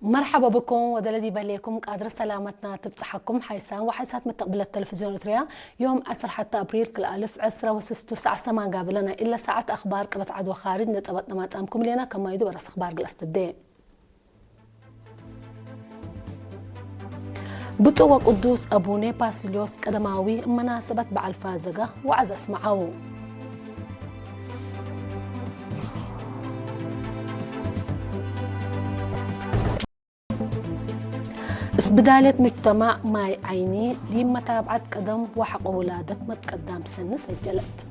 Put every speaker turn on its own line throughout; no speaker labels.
مرحبا بكم ودلدي بليكم قادر سلامتنا تبصحكم حيسان وحيسات متقبل التلفزيون التريا يوم 10 حتى ابريل كل الف عسرة وسستو ساعة سما قابلنا الا ساعة اخبار قبت عدو خارج نتبطنا ما تامكم لينا كما يدو برس اخبار قلست الدين بطوة قدوس ابوني باسيليوس قدماوي مناسبة بعالفازقة وعز اسمعوا بداية مجتمع ماي عيني دي متابعة قدم وحق ولادة متقدم سن سجلت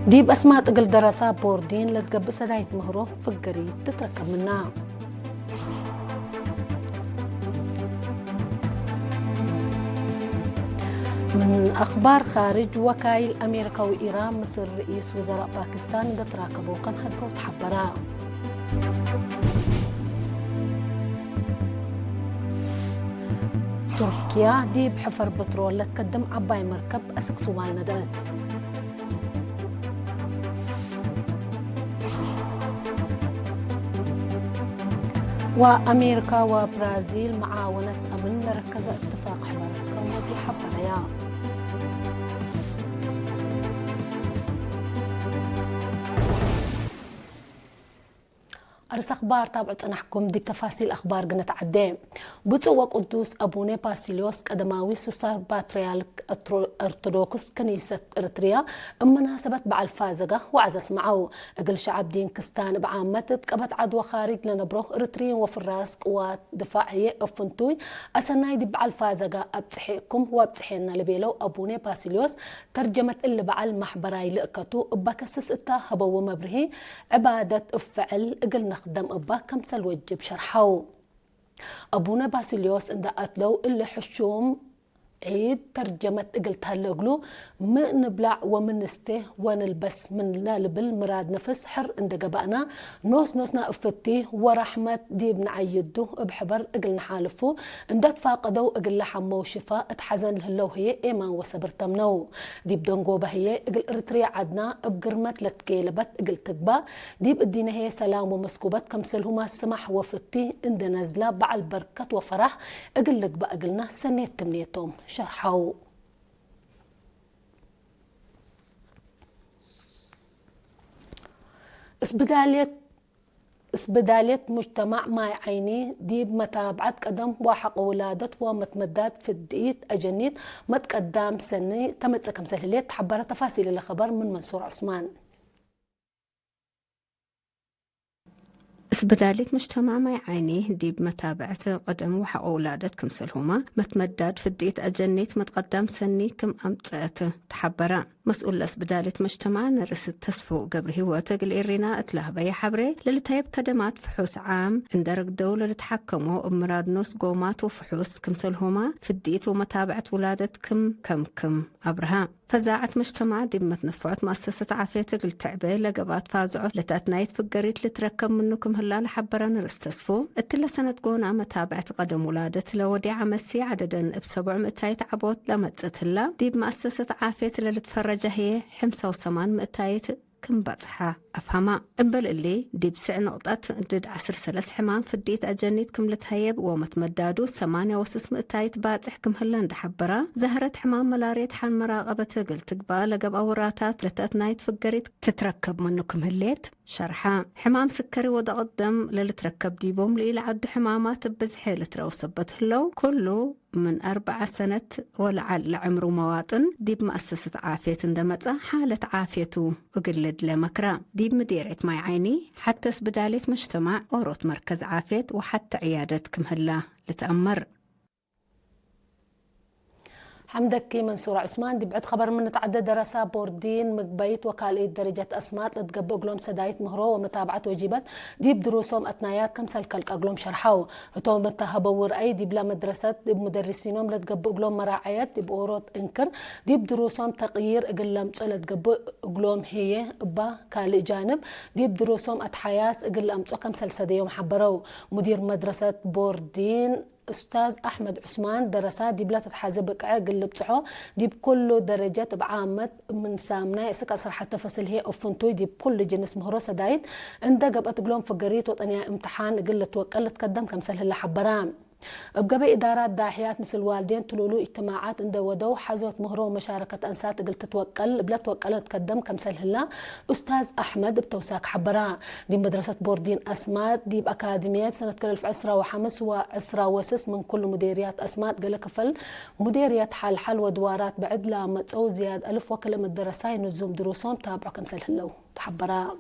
دي بأسماء تقل دراسة بوردين لتقب سداية مهرو فقري تتركب منها من أخبار خارج وكايل أمريكا وإيران مصر رئيس وزراء باكستان دا تراكبوا كان هدقوا تحبرا تركيا دي بحفر بترول لتقدم عباي مركب أسك صومال ندات وأمريكا وبرازيل معاونة أمن لركز اتفاق حبر كون حبريا أرس أخبار تابعت أنحكم دي تفاصيل أخبار قنت عدين بطوة قدوس أبوني باسيليوس قدماوي سوسار باتريالك أرتودوكس كنيسة إريتريا مناسبة بعالفازقة وعزس معه أقل شعب دين كستان بعامة تقبت عدوى خارج لنبروه إريتريا وفي الراس قوات دفاعية أفنتوي أسناي دي بعالفازقة أبتحيكم وابتحينا لبيلو أبوني باسيليوس ترجمة اللي بعال محبراي لأكتو بكسس إتا هبو مبرهي عبادة أفعل أقل قدم أبا كم سلوجب شرحو أبونا باسيليوس إن دقاتلو اللي حشوم عيد ترجمة قلتها لقلو ما نبلع ومن نسته ونلبس من لالبل مراد نفس حر إن دقبقنا نوسنا أفتي ورحمة دي بنعيدو بحبر قل نحالفو إن دات فاقدو قل لحمو شفاء اتحزن لهلو هي إيمان وصبر تمنو دي بدنقوبة هي قل إرتريا عدنا بقرمت لتكيلبت قل تقبا دي بدينا هي سلام ومسكوبت كمسلهما السمح وفتي إن نزلا بعل بركة وفرح قل لك بقى قلنا سنيت تمنيتهم شرحوا اسبدالية مجتمع ماي عيني دي بمتابعة قدم وحق ولادة ومتمدات في الدقيت أجنيت متقدام سنة تمتسكم سهلية تحبر تفاصيل الخبر من منصور عثمان
اسبدالية مجتمع ما يعانيه دي بمتابعة قدم وحق أولادت كمسلهما متمدد في الديت أجنيت متقدم سني كم أمتأت تحبرا مسؤول اسبدالية مجتمع نرس التسفو قبل هو تقل إرينا اتلهبا يا حبري للتايب كدمات فحوس عام اندرق دولة لتحكموا أمراد نص قومات وفحوس كمسلهما في الديت ومتابعة ولادت كم أبرها فزاعت مجتمع دي متنفعت مؤسسة عافية تقل تعبي لقبات فازعو لتاتنايت فقريت لتركب منكم هلا لحبرا نرستسفو اتلا سنة قونا متابعة قدم ولادة لودي عمسي عددا ب700 عبوت لمتت هلا دي بمؤسسة عافية لتفرج هي 500 كم بطحة أفهمها أبل اللي دي بسع نقطة دد 10 سلس حمام في الديت أجنيت كم لتهيب ومتمدادو 8 باتح كم هلان دحبرا زهرت حمام ملاريت حان مراقبة قلت قبال لقب أوراتات لتأتنايت فقريت تتركب منكم هليت شرحا حمام سكري وضغط دم للتركب ديبوم لإلى عد حمامات بزحي لتروسبت هلو كله من 4 سنة ولعل عمره مواطن دي بمؤسسة عافية اندمت حالة عافيته وقلد لمكرا دي بمديرة ماي عيني حتى اسبدالية مجتمع أوروت مركز عافية وحتى عيادة كمهلا لتأمر
حمدك منصور عثمان دي بعد خبر من تعدد دراسة بوردين مقبيت وكالة درجة أسمات لتقبو قلوم سدايت مهرو ومتابعة وجيبات دي بدروسهم أثنايات كم سلكالك أقلوم شرحاو هتو متهبور أي دي بلا مدرسات دي بمدرسينهم لتقبو قلوم مراعيات دي بأوروت انكر دي بدروسهم تغيير اقلام لتقبو قلوم هي با كالي جانب دي بدروسهم أتحياس اقلام كم سلسديهم حبرو مدير مدرسة بوردين أستاذ أحمد عثمان درسات دي بلا تتحازب قلب بصحو دي بكل درجات بعامة من سامنا يسك أسر حتى فصل هي أوفنتوي دي بكل جنس مهروسة دايت اندا قبقت قلهم فقريت وطنيا امتحان قلت وقلت قدم كمسل هلا حبرام بقبل إدارات داحيات مثل والدين تلولو اجتماعات عند ودو حزوت مهرو مشاركة أنسات قلت تتوكل بلا توكل تقدم كمسل هلا أستاذ أحمد بتوساك حبرا دي مدرسة بوردين أسمات دي بأكاديميات سنة كلف عسرة وحمس وعسرة وسس من كل مديريات أسمات قال كفل مديريات حل ودوارات بعد لا متسو زياد ألف وكلمة درساي نزوم دروسهم تابعوا كمسل هلا تحبرا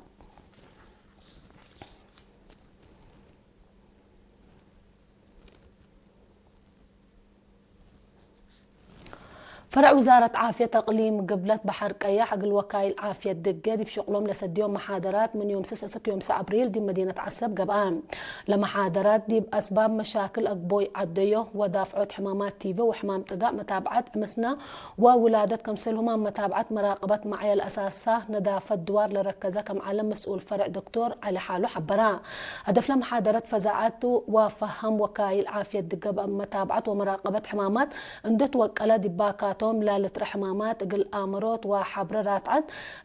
فرع وزارة عافية تقليم قبلت بحر قيا حق الوكايل عافية دقة دي بشغلهم لسديهم محاضرات من يوم 6 يوم 9 أبريل دي مدينة عسب قبام لمحاضرات دي بأسباب مشاكل أقبوي عديو ودافعات حمامات تيفي وحمام تقاء متابعة مسنا وولادة كمسلهم متابعة مراقبة معي الأساسة ندافة دوار لركزة كم علم مسؤول فرع دكتور على حاله حبرا هدف لمحاضرات فزعاته وفهم وكايل عافية دقة متابعة ومراقبة حمامات اندت وكالة دباكات لا لترحمامات قل آمروت وحبرات عد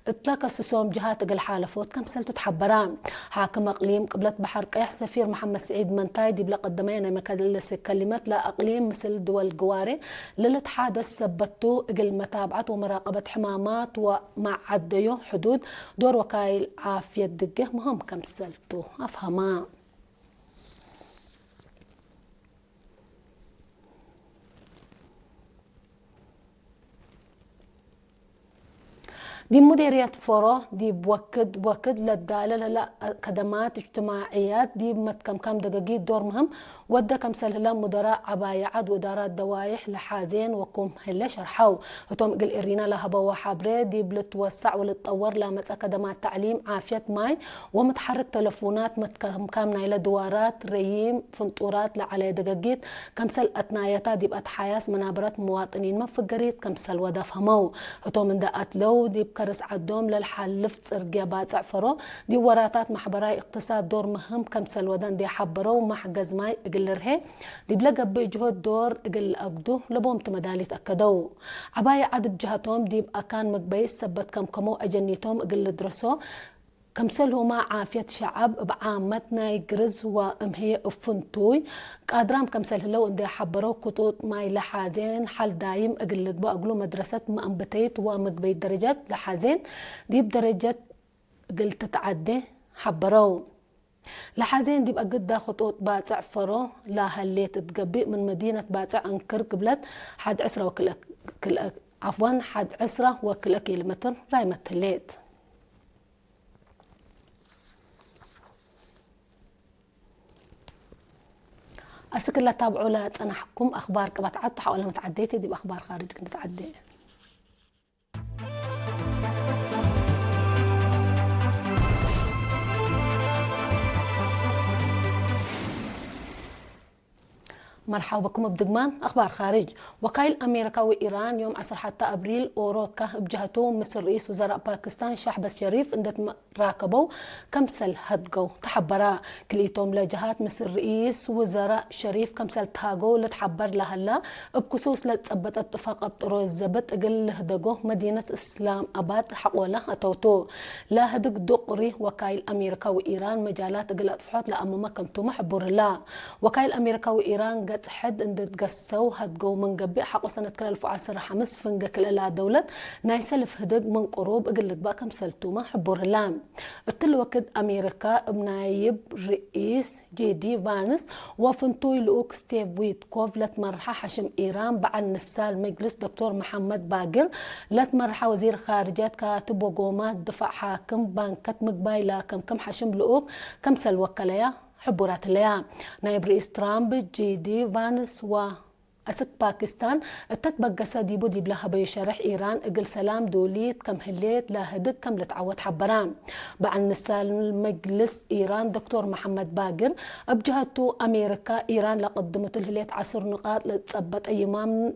اتلاك سسوم جهات قل حالفوت كم سلتو تحبران حاكم اقليم قبلت بحر قيح سفير محمد سعيد منتاي دي بلا قدمين مكالس كلمات لا اقليم مثل دول قواري للتحادث سبتو قل متابعة ومراقبة حمامات ومع عديو حدود دور وكايل عافية دقه مهم كم سلتو افهما دي مديرية فرو دي بوكد للدالة لا خدمات اجتماعيات دي متكم كم دقيقة دور مهم ودا كم سلهلا مدراء عباية عد وإدارات دوايح لحازين وكم هلا شرحوا هتوم قل إرينا لها بوا حبري دي بلتوسع ولتطور لامت خدمات تعليم عافية ماي ومتحرك تلفونات متكم كامنا إلى دوارات ريم فنطورات لعلى دقيقة كم سل أتنايتا دي بقت حياس منابرات مواطنين ما فقريت كم سل ودا فهموا هتوم من دقات لو دي كرس عدوم للحلفت صرقيا باطع فرو دي وراتات محبراي اقتصاد دور مهم كمسل ودان دي حبرو محجز ماي اقل رهي دي بلقى بجهود دور اقل اقدو لبوم تمدالي تأكدو عباية عد بجهتهم دي بأكان مقبيس سبت كمو اجنيتهم اقل درسو كمسلهما عافية شعب بعامتنا يقرز وامهي افنتوي قادرام كمسله لو اندي حبرو كتوت ماي لحازين حل دايم اقلد بقلو مدرسة مأنبتيت ومقبي درجات لحازين دي بدرجة قلت تعدي حبرو لحازين دي بقى قد خطوط باتع فرو لا هليت تقبي من مدينة باتع انكر قبلت حد عسرة عفوا حد عسرة وكل كيلومتر راي متليت أسكلا تابعوا لا أنا حكم أخبار كبت عدت حاول ما تعديتي دي بأخبار خارج كنت تعدي مرحبا بكم بدقمان أخبار خارج وكايل أمريكا وإيران يوم 10 حتى أبريل أوروكا بجهته مصر رئيس وزراء باكستان شحباز شريف اندت راكبوا كمسل هدقوا تحبرا كليتهم لجهات مصر رئيس وزراء شريف كمسل تهاقوا لتحبر لهلا بكسوس لتثبت اتفاق بطرو الزبط اقل هدقوا مدينة اسلام اباد حقوله اتوتو لا هدق دقري وكايل أمريكا وإيران مجالات اقل اتفحوت لأمما كمتو محبور الله وكايل أمريكا وإيران حد اندت قسو هدقو من قبي حقو سنة كلا 2015 فنقا كلا دولة نايسلف هدق من قروب اقلت بقى كم سلتوما حبور اللام التلوكد أمريكا بنايب رئيس جي دي فانس وفنتوي لوك ستيف ويتكوف لتمرحة حشم إيران بعد نسال مجلس دكتور محمد باقر لتمرحة وزير خارجات كاتب وقومات دفاع حاكم بانكت مقبايلة كم حشم لوك كم سل وكاليا حبورات الليام نائب رئيس ترامب جي دي فانس أسك باكستان تتبقى ساديبو دي بلها بيشارح إيران اقل سلام دوليت كم هليت لا هدك كم لتعود حبران بعد نسال مجلس إيران دكتور محمد باقر بجهته أمريكا إيران لقدمت الهليت 10 نقاط لتثبت أيام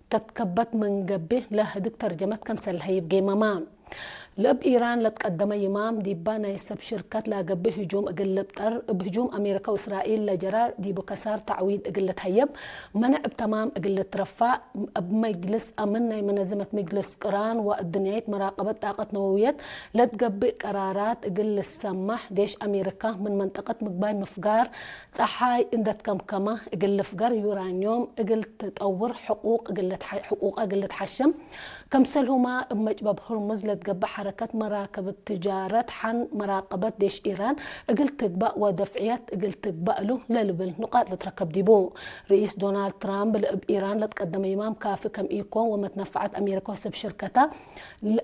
تتكبت من قبه لا هدك ترجمت كم سلهيب جيمامان لب إيران لتقدم يمام ديبا نايسب شركات لاقب هجوم أقل بطر بهجوم أمريكا وإسرائيل لجرا ديبو كسار تعويض أقل تهيب منع بتمام أقل ترفع بمجلس أمن منظمة مجلس قران والدنيا مراقبة طاقة نووية لتقب قرارات أقل السمح ديش أمريكا من منطقة مقباي مفقار صحاي اندت كمكمة أقل فقار يورانيوم أقل تطور حقوق أقل تحشم كمسلهما بمجبب هرمز لتقب حركة مراكبة تجارة حن مراقبة ديش إيران أقل تقبأ ودفعيات أقل تقبأ له للبل نقاط لتركب ديبو رئيس دونالد ترامب بإيران لتقدم إمام كافي كم إيكون ومتنفعت أمريكا وسب شركتها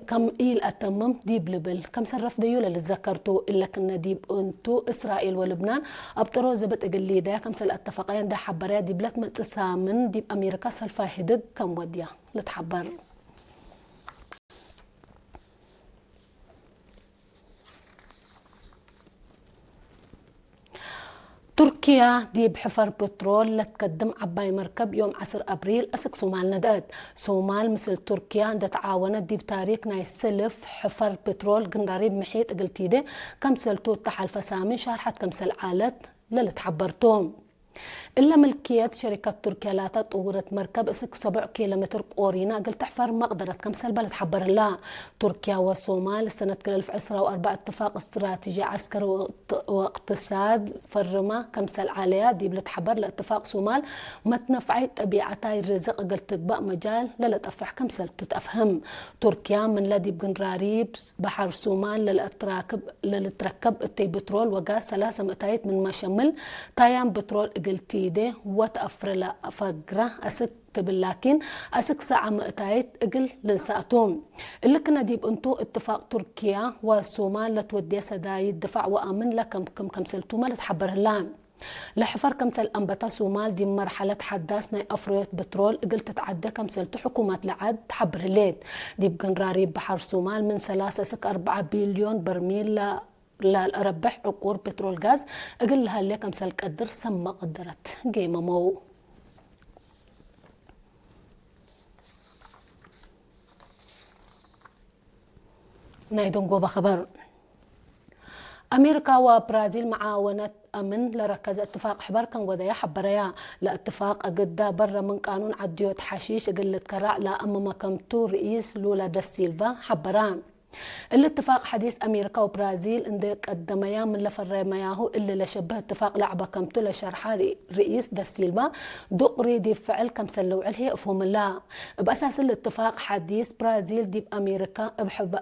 كم إيل أتمم ديب لبل كم صرف ديولا للذكرتو إلا كنا ديب أنتو إسرائيل ولبنان أبطرو زبط أقل ليدا كم سل اتفاقيا دا حبريا ديب لتم تسامن ديب أمريكا سلفاهدق كم وديا لتحبر تركيا ديب حفر بترول لتقدم عباي مركب يوم 10 أبريل أسك صومال ندقت صومال مثل تركيا عند تعاونت ديب تاريخ ناي سلف حفر بترول قنراريب محيط قلتيدي كم سلتو تحل فسامي شارحت كم سل عالت للتحبرتوم إلا ملكية شركة تركيا لا تطورت مركب اسك 7 كيلومتر قورينا قلت تحفر مقدرة كم سلبة لتحبر الله تركيا والصومال سنة 2004 اتفاق استراتيجي عسكري واقتصاد فرما كم سل عالية ديب لتحبر لاتفاق صومال ما تنفعي طبيعتاي الرزق قلت تقبأ مجال للتفح كم سل تتفهم تركيا من لديب قنراريب بحر صومال للتركب التي بترول وغاز 3 مئتايت من ما شمل تايام بترول قلتي ده وتأفرلا فقرة أسك لكن أسك ساعة مئتايت أقل لنساعتهم اللي كنا ديب انتو اتفاق تركيا والصومال لتودي سداي الدفاع وآمن لكم كم سلتوما لتحبر اللام لحفر كم سل أنبتا صومال دي مرحلة حداثنا أفريت بترول قل تتعدى كم سلتو حكومات لعاد تحبر الليت ديب قنراري بحر صومال من 4 بليون برميل لا ربح عقور بترول غاز اقل لها اللي كم سل قدر سما قدرت قيمة مو نايدون قوبة خبر أمريكا وبرازيل معاونة أمن لركز اتفاق حبر كان وذا حبريا لاتفاق أقدا برا من قانون عديوت حشيش قلت كراع لا أما مكمتو رئيس لولا دا سيلفا حبران الاتفاق حديث أمريكا وبرازيل اندك قدميا من لفر مياهو اللي لشبه اتفاق لعبة كمتو لشرحة رئيس دا سيلفا دقري دي فعل كم سلو عليه افهم الله بأساس الاتفاق حديث برازيل ديب أمريكا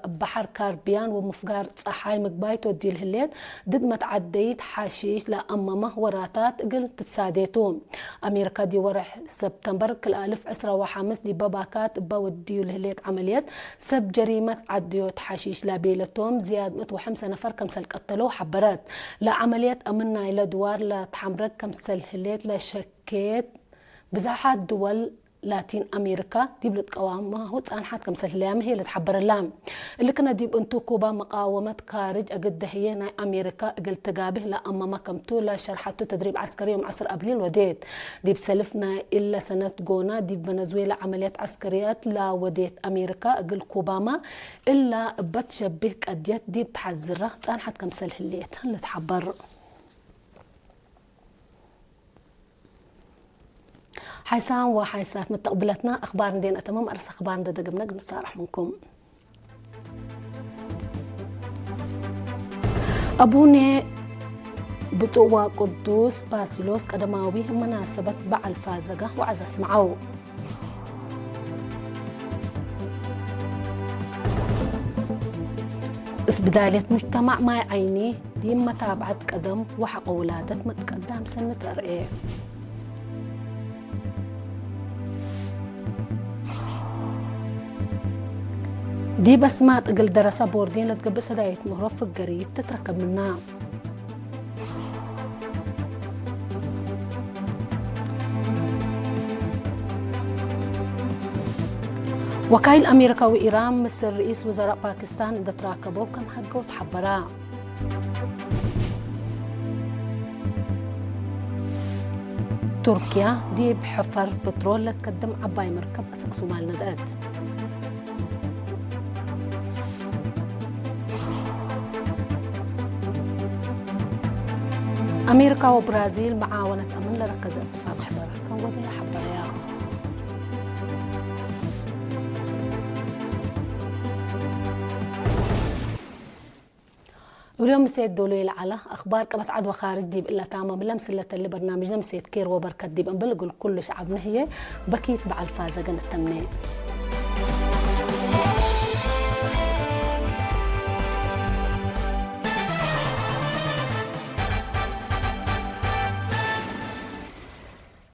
بحر كاربيان ومفقار صحاي مقبايت ودي الهليت ضد ما تعديت حشيش لا أما مهوراتات قل تتساديتون أمريكا دي ورح سبتمبر كل 1015 دي باباكات بودي الهليت عمليات سب جريمة عديوت حشيش لابيلتهم زياد 105 نفر كم سل قتلوا حبرات لا عمليات أمنا إلى دوار لا تحمرك كم سل هليت لا شكيت بزاحات دول لاتين أمريكا ديب لتقوام ما هو تانحات كم سهلام هي اللي تحبر اللام اللي كنا ديب انتو كوبا مقاومة كارج أقد هي ناي أمريكا قل تقابه لا أما ما كمتو لا شرحتو تدريب عسكري يوم 10 أبريل وديت ديب سلفنا إلا سنة قونا ديب فنزويلا عمليات عسكريات لا وديت أمريكا قل كوباما إلا بتشبه قديت ديب تحذره تانحات كم سهليت اللي تحبر حيسان وحيسات متقبلتنا أخبار دين أتمام أرس أخبار دقمنا نصارح منكم أبوني بتوى قدوس باسيلوس قدماوي مناسبة بعل فازقة وعزز معه بداية مجتمع ما عيني دي متابعة قدم وحق ولادة متقدم سنة رأيه دي بسمات اقل دراسة بوردين لتقبس هداية مهرف قريب تتركب منها وكايل أمريكا وإيران مثل رئيس وزراء باكستان إذا تراكبوا كم حقوا تحبرا تركيا دي بحفر بترول لتقدم عباي مركب أسك صومال ندقات أمريكا وبرازيل معاونة أمن لركز اتفاق حضارة كان وضع حبايا اليوم مسيت دولي على أخبار كبت عدوى خارج ديب إلا تاما بلمس اللي برنامجنا مسيت كير وبركة ديب أنبلغ كل شعبنا هي بكيت بعد فازة قنة التمنين